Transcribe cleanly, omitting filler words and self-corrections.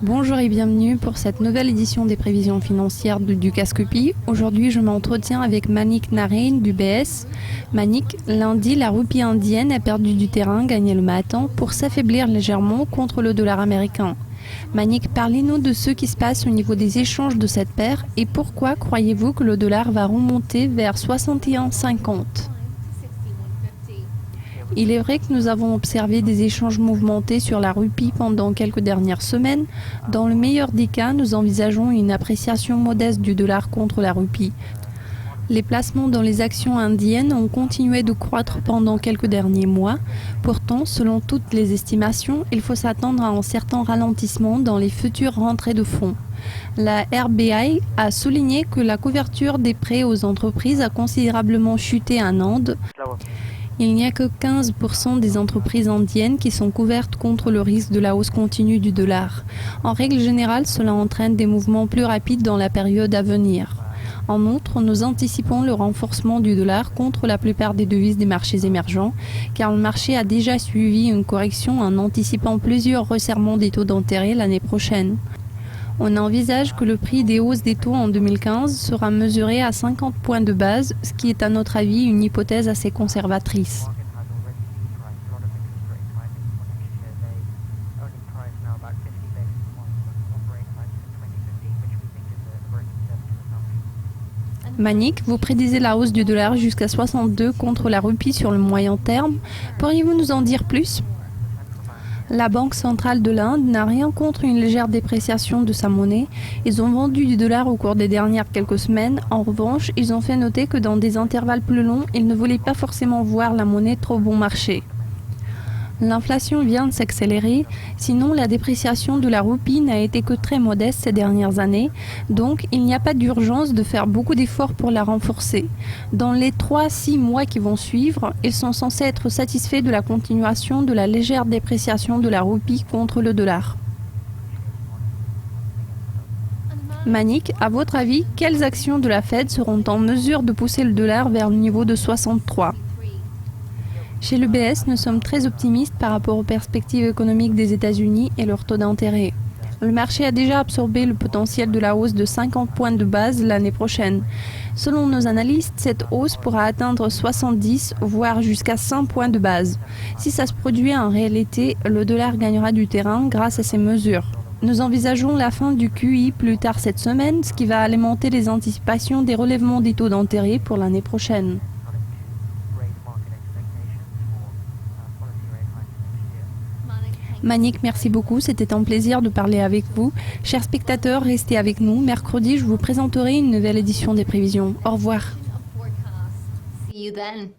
Bonjour et bienvenue pour cette nouvelle édition des prévisions financières du Casque-Pie. Aujourd'hui, je m'entretiens avec Manik Narain du BS. Manik, lundi, la roupie indienne a perdu du terrain gagné le matin pour s'affaiblir légèrement contre le dollar américain. Manik, parlez-nous de ce qui se passe au niveau des échanges de cette paire et pourquoi croyez-vous que le dollar va remonter vers 61,50 ? Il est vrai que nous avons observé des échanges mouvementés sur la rupie pendant quelques dernières semaines. Dans le meilleur des cas, nous envisageons une appréciation modeste du dollar contre la rupie. Les placements dans les actions indiennes ont continué de croître pendant quelques derniers mois. Pourtant, selon toutes les estimations, il faut s'attendre à un certain ralentissement dans les futures rentrées de fonds. La RBI a souligné que la couverture des prêts aux entreprises a considérablement chuté en Inde. Il n'y a que 15% des entreprises indiennes qui sont couvertes contre le risque de la hausse continue du dollar. En règle générale, cela entraîne des mouvements plus rapides dans la période à venir. En outre, nous anticipons le renforcement du dollar contre la plupart des devises des marchés émergents, car le marché a déjà suivi une correction en anticipant plusieurs resserrements des taux d'intérêt l'année prochaine. On envisage que le prix des hausses des taux en 2015 sera mesuré à 50 points de base, ce qui est à notre avis une hypothèse assez conservatrice. Manik, vous prédisez la hausse du dollar jusqu'à 62 contre la rupie sur le moyen terme. Pourriez-vous nous en dire plus ? La Banque centrale de l'Inde n'a rien contre une légère dépréciation de sa monnaie. Ils ont vendu du dollar au cours des dernières quelques semaines. En revanche, ils ont fait noter que dans des intervalles plus longs, ils ne voulaient pas forcément voir la monnaie trop bon marché. L'inflation vient de s'accélérer, sinon la dépréciation de la roupie n'a été que très modeste ces dernières années, donc il n'y a pas d'urgence de faire beaucoup d'efforts pour la renforcer. Dans les 3-6 mois qui vont suivre, ils sont censés être satisfaits de la continuation de la légère dépréciation de la roupie contre le dollar. Manik, à votre avis, quelles actions de la Fed seront en mesure de pousser le dollar vers le niveau de 63 ? Chez l'UBS, nous sommes très optimistes par rapport aux perspectives économiques des États-Unis et leur taux d'intérêt. Le marché a déjà absorbé le potentiel de la hausse de 50 points de base l'année prochaine. Selon nos analystes, cette hausse pourra atteindre 70, voire jusqu'à 100 points de base. Si ça se produit en réalité, le dollar gagnera du terrain grâce à ces mesures. Nous envisageons la fin du QI plus tard cette semaine, ce qui va alimenter les anticipations des relèvements des taux d'intérêt pour l'année prochaine. Manik, merci beaucoup, c'était un plaisir de parler avec vous. Chers spectateurs, restez avec nous. Mercredi, je vous présenterai une nouvelle édition des prévisions. Au revoir. See you then.